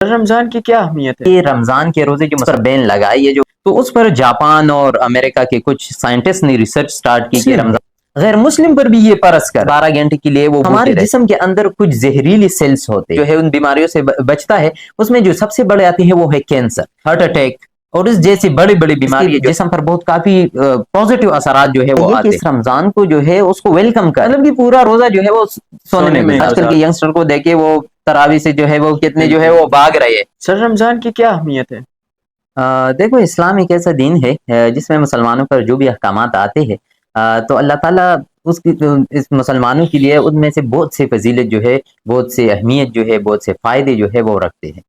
رمضان کی کیا اہمیت ہے؟ یہ رمضان کے روزے جو پر بین لگائی ہے جو تو اس پر جاپان اور امریکہ کے کچھ سائنٹسٹ نے ریسرچ سٹارٹ کی کہ رمضان غیر مسلم پر بھی یہ پرس کر 12 گھنٹے کے لیے وہ ہمارے جسم کے اندر کچھ زہریلی سیلز ہوتے جو ہے ان بیماریوں سے بچتا ہے. اس میں جو سب سے بڑے آتے ہیں وہ ہے کینسر, ہارٹ اٹیک اور اس جیسی بڑی بڑی بیماری جسم پر بہت کافی پازیٹیو اثرات جو ہے وہ آتے ہیں. اس رمضان کو جو ہے اس کو ویلکم کر مطلب کہ پورا روزہ جو ہے وہ سونے میں آج کل کے ینگسٹر کو دیکھے وہ تراوی سے جو ہے وہ کتنے جو ہے وہ بھاگ رہے ہیں. سر رمضان کی کیا اہمیت ہے؟ دیکھو اسلام ایک ایسا دین ہے جس میں مسلمانوں پر جو بھی احکامات آتے ہیں تو اللہ تعالیٰ اس مسلمانوں کے لیے ان میں سے بہت سے فضیلت جو ہے, بہت سے اہمیت جو ہے, بہت سے فائدے جو ہے وہ رکھتے ہیں.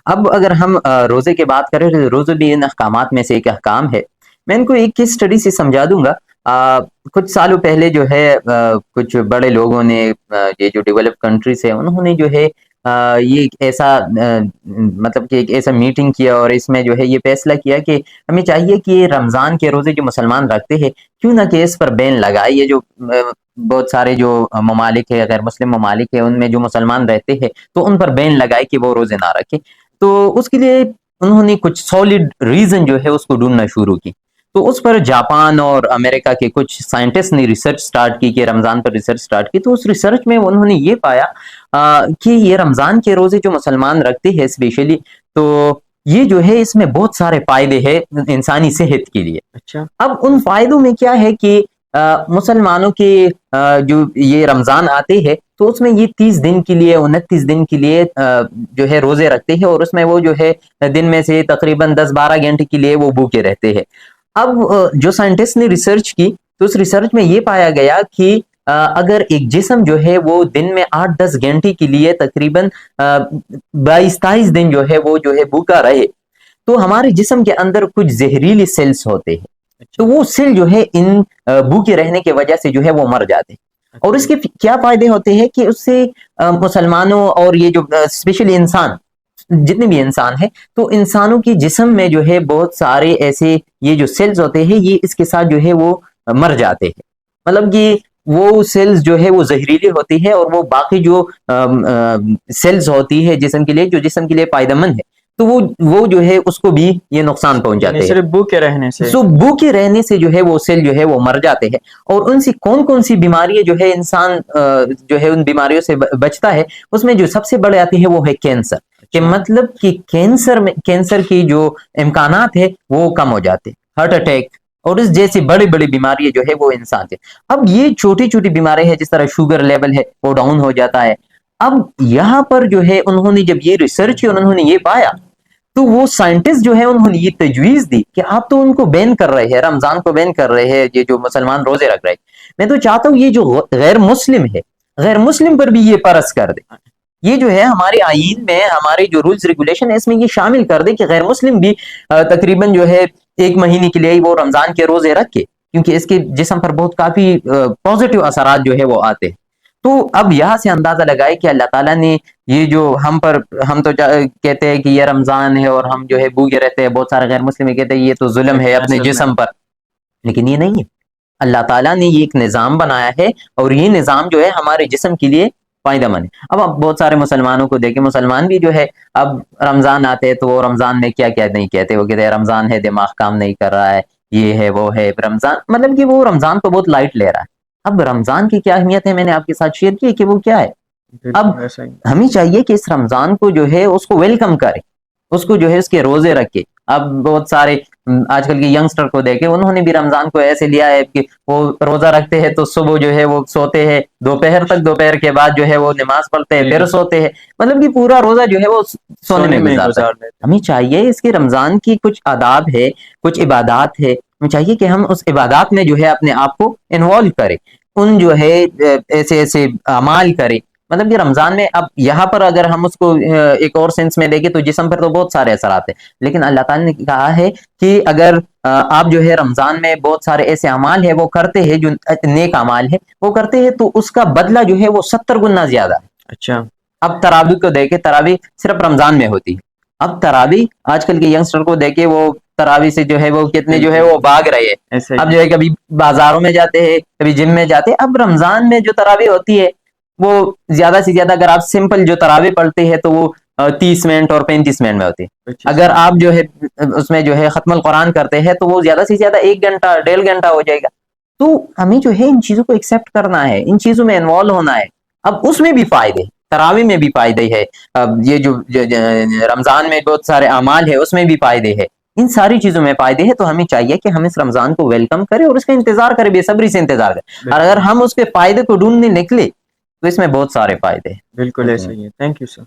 اب اگر ہم روزے کی بات کریں تو روزے بھی ان احکامات میں سے ایک احکام ہے. میں ان کو ایک کیس اسٹڈی سے سمجھا دوں گا. کچھ سالوں پہلے جو ہے کچھ بڑے لوگوں نے یہ جو ڈیولپ کنٹریز ہے انہوں نے جو ہے یہ ایک ایسا مطلب کہ ایک ایسا میٹنگ کیا اور اس میں جو ہے یہ فیصلہ کیا کہ ہمیں چاہیے کہ رمضان کے روزے جو مسلمان رکھتے ہیں کیوں نہ کہ اس پر بین لگائے. یہ جو بہت سارے جو ممالک ہے غیر مسلم ممالک ہے ان میں جو مسلمان رہتے ہیں تو ان پر بین لگائے کہ وہ روزے نہ رکھے. تو اس کے لیے انہوں نے کچھ سالڈ ریزن جو ہے اس کو ڈھونڈنا شروع کی. تو اس پر جاپان اور امریکہ کے کچھ سائنٹسٹ نے ریسرچ سٹارٹ کی کہ رمضان پر ریسرچ سٹارٹ کی. تو اس ریسرچ میں انہوں نے یہ پایا کہ یہ رمضان کے روزے جو مسلمان رکھتے ہیں اسپیشلی تو یہ جو ہے اس میں بہت سارے فائدے ہیں انسانی صحت کے لیے. اچھا, اب ان فائدوں میں کیا ہے کہ مسلمانوں کے جو یہ رمضان آتے ہیں تو اس میں یہ 30 دن کے لیے 29 دن کے لیے جو ہے روزے رکھتے ہیں اور اس میں وہ جو ہے دن میں سے تقریباً 10-12 گھنٹے کے لیے وہ بھوکے رہتے ہیں. اب جو سائنٹسٹ نے ریسرچ کی تو اس ریسرچ میں یہ پایا گیا کہ اگر ایک جسم جو ہے وہ دن میں 8-10 گھنٹے کے لیے تقریباً 22-23 دن جو ہے وہ جو ہے بھوکا رہے تو ہمارے جسم کے اندر کچھ زہریلی سیلز ہوتے ہیں. تو وہ سیل جو ہے ان بھوکے رہنے کی وجہ سے جو ہے وہ مر جاتے ہیں. اور اس کے کیا فائدے ہوتے ہیں کہ اس سے مسلمانوں اور یہ جو اسپیشلی انسان جتنے بھی انسان ہیں تو انسانوں کے جسم میں جو ہے بہت سارے ایسے یہ جو سیلز ہوتے ہیں یہ اس کے ساتھ جو ہے وہ مر جاتے ہیں. مطلب کہ وہ سیلز جو ہے وہ زہریلی ہوتی ہے اور وہ باقی جو سیلز ہوتی ہے جسم کے لیے جو جسم کے لیے فائدہ مند ہے تو وہ جو ہے اس کو بھی یہ نقصان پہنچاتے ہیں. صرف بھوکے رہنے سے بھوکے رہنے سے جو ہے وہ سیل جو ہے وہ مر جاتے ہیں. اور ان سے کون کون سی بیماریاں جو ہے انسان جو ہے ان بیماریوں سے بچتا ہے اس میں جو سب سے بڑے آتے ہیں وہ ہے کینسر. کہ مطلب کہ کینسر کی جو امکانات ہے وہ کم ہو جاتے, ہارٹ اٹیک اور اس جیسی بڑی بڑی بیماریاں جو ہے وہ انسان سے. اب یہ چھوٹی چھوٹی بیماری ہے جس طرح شوگر لیول ہے وہ ڈاؤن ہو جاتا ہے. اب یہاں پر جو ہے انہوں نے جب یہ ریسرچ کی انہوں نے یہ پایا تو وہ سائنٹسٹ جو ہے انہوں نے یہ تجویز دی کہ آپ تو ان کو بین کر رہے ہیں, رمضان کو بین کر رہے ہیں, یہ جو مسلمان روزے رکھ رہے ہیں, میں تو چاہتا ہوں یہ جو غیر مسلم ہے غیر مسلم پر بھی یہ پرس کر دے. یہ جو ہے ہمارے آئین میں ہمارے جو رولز ریگولیشن ہے اس میں یہ شامل کر دے کہ غیر مسلم بھی تقریباً جو ہے 1 مہینے کے لیے وہ رمضان کے روزے رکھے کیونکہ اس کے جسم پر بہت کافی پازیٹیو اثرات جو ہے وہ آتے ہیں. تو اب یہاں سے اندازہ لگائے کہ اللہ تعالیٰ نے یہ جو ہم تو کہتے ہیں کہ یہ رمضان ہے اور ہم جو ہے بھوکے رہتے ہیں, بہت سارے غیر مسلم کہتے ہیں یہ تو ظلم ہے اپنے جسم پر, لیکن یہ نہیں ہے. اللہ تعالیٰ نے یہ ایک نظام بنایا ہے اور یہ نظام جو ہے ہمارے جسم کے لیے فائدہ مند ہے. اب آپ بہت سارے مسلمانوں کو دیکھیں, مسلمان بھی جو ہے اب رمضان آتے ہیں تو وہ رمضان میں کیا کیا نہیں کہتے, وہ کہتے ہیں رمضان ہے دماغ کام نہیں کر رہا ہے, یہ ہے وہ ہے رمضان, مطلب کہ وہ رمضان کو بہت لائٹ لے رہا ہے. اب رمضان کی کیا اہمیت ہے میں نے آپ کے ساتھ شیئر کی کہ وہ کیا ہے. اب ہمیں چاہیے کہ اس رمضان کو جو ہے اس کو ویلکم کرے, اس کو جو ہے اس کے روزے رکھے. اب بہت سارے آج کل کے ینگسٹر کو دیکھے انہوں نے بھی رمضان کو ایسے لیا ہے کہ وہ روزہ رکھتے ہیں تو صبح جو ہے وہ سوتے ہیں, دوپہر تک, دوپہر کے بعد جو ہے وہ نماز پڑھتے ہیں پھر سوتے ہیں, مطلب کہ پورا روزہ جو ہے وہ سونے میں گزارتا ہے. ہمیں چاہیے اس کے رمضان کی کچھ آداب ہے, کچھ عبادات ہے, ہمیں چاہیے کہ ہم اس عبادات میں جو ہے اپنے آپ کو انوالو کریں, ان جو ہے ایسے ایسے اعمال کریں. مطلب کہ رمضان میں اب یہاں پر اگر ہم اس کو ایک اور سینس میں دیکھیں تو جسم پر تو بہت سارے اثرات ہیں, لیکن اللہ تعالیٰ نے کہا ہے کہ اگر آپ جو ہے رمضان میں بہت سارے ایسے اعمال ہیں وہ کرتے ہیں جو نیک اعمال ہے وہ کرتے ہیں تو اس کا بدلہ جو ہے وہ 70 گنا زیادہ ہے. اچھا, اب تراویح کو دیکھیں, تراویح صرف رمضان میں ہوتی ہے. اب تراویح آج کل کے ینگسٹر کو دیکھیں وہ تراویح سے جو ہے وہ کتنے جو ہے وہ بھاگ رہے ہیں. اب جو ہے کبھی بازاروں میں جاتے ہیں, کبھی جم میں جاتے ہیں. اب رمضان میں جو تراویح ہوتی ہے وہ زیادہ سے زیادہ اگر آپ سمپل جو تراویح پڑھتے ہیں تو وہ 30 منٹ اور 35 منٹ میں ہوتی ہے. اچھا اگر آپ جو ہے اس میں جو ہے ختم القرآن کرتے ہیں تو وہ زیادہ سے زیادہ 1 گھنٹہ 1.5 گھنٹہ ہو جائے گا. تو ہمیں جو ہے ان چیزوں کو ایکسیپٹ کرنا ہے, ان چیزوں میں انوالو ہونا ہے. اب اس میں بھی فائدے, تراویح میں بھی فائدے ہے, اب یہ جو رمضان میں بہت سارے اعمال ہے اس میں بھی فائدے ہے, ان ساری چیزوں میں فائدے ہیں. تو ہمیں چاہیے کہ ہم اس رمضان کو ویلکم کریں اور اس کا انتظار کریں, بے صبری سے انتظار کریں. اور اگر ہم اس کے فائدے کو ڈھونڈنے نکلے تو اس میں بہت سارے فائدے ہیں. بالکل ایسا ہی ہے. Thank you sir.